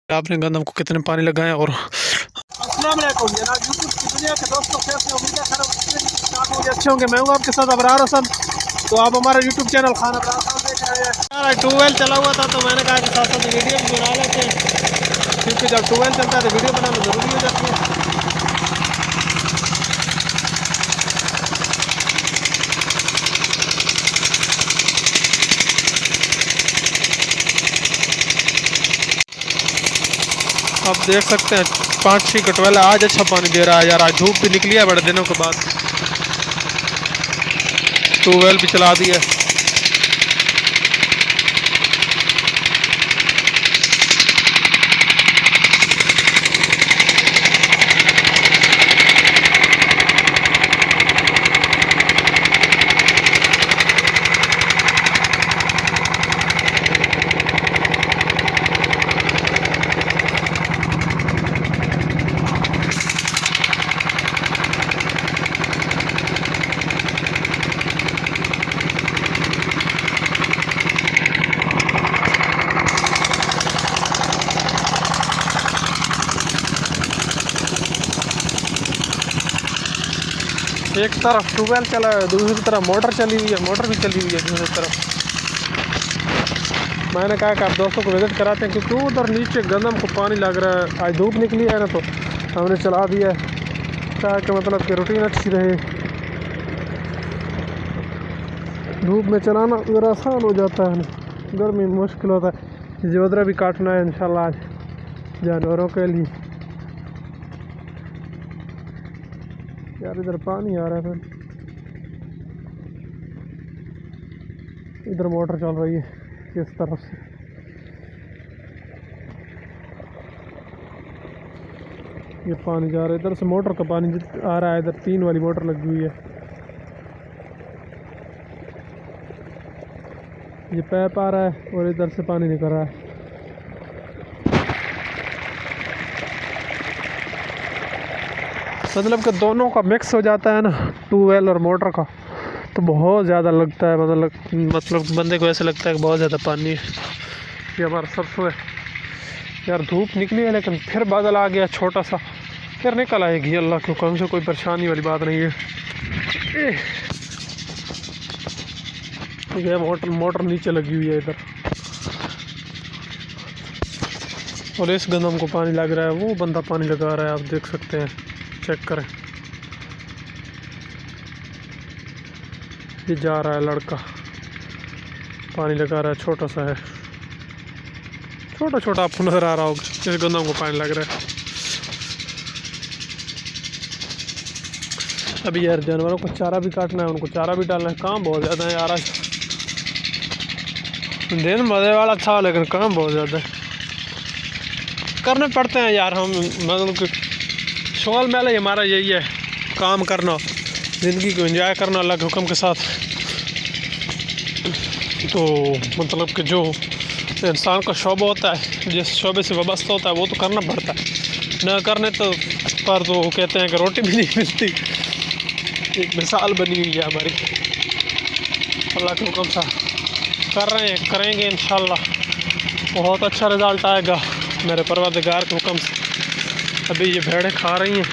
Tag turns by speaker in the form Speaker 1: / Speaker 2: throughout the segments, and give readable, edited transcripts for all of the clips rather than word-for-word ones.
Speaker 1: आपने गंदम को कितने पानी लगाए और
Speaker 2: अस्सलाम वालेकुम जनाब यूट्यूब की दुनिया के दोस्तों, कैसे उम्मीद है खैर होंगे, अच्छे होंगे। मैं हूँ आपके साथ अबरार हसन। तो आप हमारा यूट्यूब चैनल खान अबरार खान देख रहे हैं। यार ट्यूबवेल चला हुआ था तो मैंने कहा कि साथ साथ वीडियो भी बना लेते हैं, क्योंकि जब ट्यूबवेल चलता है तो वीडियो बनाना ज़रूरी हो जाती है। आप देख सकते हैं 5-6 कटवाला आज अच्छा पानी दे रहा है यार। आज धूप भी निकली है बड़े दिनों के बाद, ट्यूबवेल भी चला दी है। एक तरफ ट्यूबवेल चला है, दूसरी तरफ मोटर चली हुई है, मोटर भी चली हुई है दूसरी तरफ। मैंने कहा कि आप दोस्तों को विजिट कराते हैं, क्योंकि उधर नीचे गंदम को पानी लग रहा है। आज धूप निकली है ना तो हमने चला दिया है, ताकि मतलब कि रूटीन अच्छी रहे। धूप में चलाना ज़रा आसान हो जाता है, गर्मी में मुश्किल होता है। जोधरा भी काटना है इंशाल्लाह आज जानवरों के लिए। यार इधर पानी आ रहा है, फिर इधर मोटर चल रही है इस तरफ से। ये पानी जा रहा है इधर से, मोटर का पानी आ रहा है इधर। 3 वाली मोटर लगी हुई है। ये पैप आ रहा है और इधर से पानी निकल रहा है। मतलब कि दोनों का मिक्स हो जाता है ना, ट्यूबवेल और मोटर का, तो बहुत ज़्यादा लगता है। मतलब बंदे को ऐसा लगता है कि बहुत ज़्यादा पानी है। ये हमारा सरसों है यार। धूप निकली है लेकिन फिर बादल आ गया छोटा सा, फिर निकल आएगी अल्लाह के हुक्म से। कोई परेशानी वाली बात नहीं है। ये मोटर नीचे लगी हुई है इधर, और इस गंदम को पानी लग रहा है। वो बंदा पानी लगा रहा है, आप देख सकते हैं, चेक करें। ये जा रहा है लड़का, पानी लगा रहा है, छोटा सा है, छोटा छोटा आपको नजर आ रहा होगा। इस गंदम को पानी लग रहा है। अभी यार जानवरों को चारा भी काटना है, उनको चारा भी डालना है। काम बहुत ज़्यादा है यार आज। दिन मज़े वाला था लेकिन काम बहुत ज़्यादा है, करने पड़ते हैं यार। हम मतलब कि शोल मेला ही हमारा यही है, काम करना, ज़िंदगी को एंजॉय करना अल्लाह के हुक्म के साथ। तो मतलब कि जो इंसान का शौबा होता है, जिस शौबे से वाबस्ता होता है, वो तो करना पड़ता है। न करने तो पर तो कहते हैं कि रोटी भी नहीं मिलती। एक मिसाल बनी हुई है हमारी, अल्लाह के हुक्म से कर रहे हैं, करेंगे इंशाल्लाह। बहुत अच्छा रिज़ल्ट आएगा मेरे परवरदिगार के हुक्म से। अभी ये भेड़ें खा रही हैं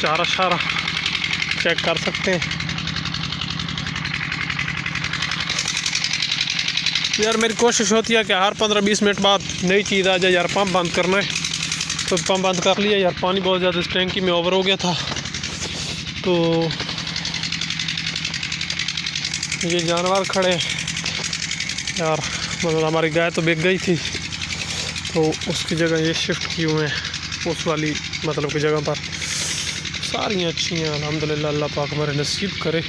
Speaker 2: चारा शारा, चेक कर सकते हैं। यार मेरी कोशिश होती है कि हर 15-20 मिनट बाद नई चीज़ आ जाए यार। पंप बंद करना है तो पंप बंद कर लिया यार। पानी बहुत ज़्यादा इस टैंकी में ओवर हो गया था। तो ये जानवर खड़े यार, मतलब हमारी गाय तो बिक गई थी, तो उसकी जगह ये शिफ्ट किए हुए हैं उस वाली मतलब की जगह पर। सारी अच्छी हैं अल्हम्दुलिल्लाह, अल्लाह पाक हमारे नसीब करे।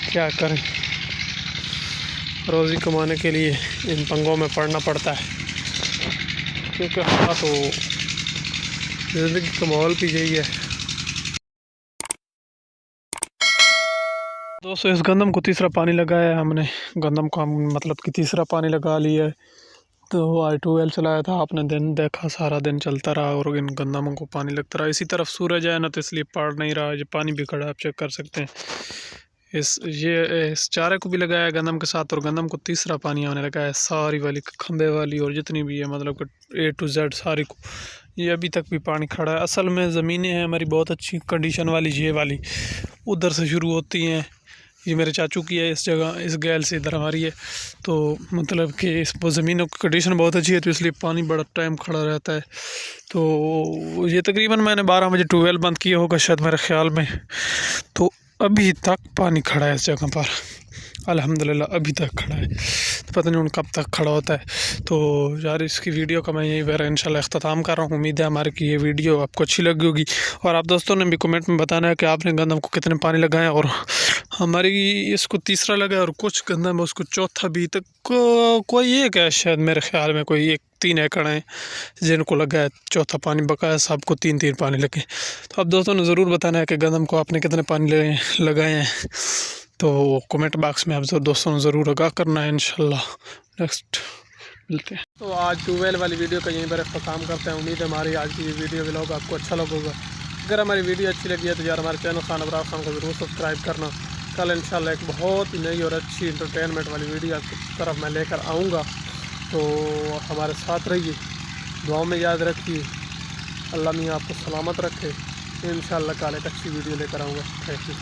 Speaker 2: क्या करें, रोज़ी कमाने के लिए इन पंगों में पड़ना पड़ता है, क्योंकि हाँ तो ज़िंदगी का माहौल भी यही है। दोस्तों इस गंदम को तीसरा पानी लगाया है हमने। गंदम को हम मतलब कि तीसरा पानी लगा लिया है। तो आज ट्यूबवेल चलाया था, आपने दिन देखा, सारा दिन चलता रहा और इन गंदमों को पानी लगता रहा। इसी तरफ सूरज है ना, तो इसलिए पड़ नहीं रहा है। ये पानी भी खड़ा, आप चेक कर सकते हैं। इस चारे को भी लगाया है गंदम के साथ, और गंदम को तीसरा पानी आने लगा है, सारी वाली खंबे वाली और जितनी भी है, मतलब कि A to Z सारी को। ये अभी तक भी पानी खड़ा है। असल में ज़मीनें हैं हमारी बहुत अच्छी कंडीशन वाली, ये वाली उधर से शुरू होती हैं, ये मेरे चाचू की है इस जगह, इस गैल से इधर हमारी है। तो मतलब कि इस वो ज़मीनों की कंडीशन बहुत अच्छी है, तो इसलिए पानी बड़ा टाइम खड़ा रहता है। तो ये तकरीबन मैंने 12 बजे ट्यूबवेल बंद किया होगा शायद मेरे ख्याल में, तो अभी तक पानी खड़ा है इस जगह पर, अल्हम्दुलिल्लाह अभी तक खड़ा है। तो पता नहीं उन कब तक खड़ा होता है। तो यार इसकी वीडियो का मैं यहीं पर इंशाल्लाह अख्ताम कर रहा हूँ। उम्मीद है हमारी की ये वीडियो आपको अच्छी लगी होगी, और आप दोस्तों ने भी कमेंट में बताना है कि आपने गंदम को कितने पानी लगाए, और हमारी इसको तीसरा लगा है, और कुछ गंदम है उसको चौथा भी तक कोई एक है शायद, मेरे ख्याल में कोई 3 एकड़ हैं जिनको लगा है चौथा पानी, बकाया सबको 3-3 पानी लगे। तो आप दोस्तों ने ज़रूर बताना है कि गंदम को आपने कितने पानी लगाए हैं, तो कमेंट बॉक्स में आप दोस्तों ने ज़रूर आगाह करना है। इंशाल्लाह नेक्स्ट मिलते हैं। तो आज ट्यूबवेल वाली वीडियो का यहीं पर काम करते हैं। उम्मीद है हमारी आज की ये वीडियो व्लॉग आपको अच्छा लगेगा। अगर हमारी वीडियो अच्छी लगी है तो यार हमारे चैनल खान अबरार खान को ज़रूर सब्सक्राइब करना। कल इंशाल्लाह एक बहुत ही नई और अच्छी इंटरटेनमेंट वाली वीडियो आपकी तरफ मैं लेकर आऊँगा, तो हमारे साथ रहिए, दुआओं में याद रखिए। अल्लाह मियाँ आपको सलामत रखे। इंशाल्लाह कल एक अच्छी वीडियो लेकर आऊँगा। Thank you.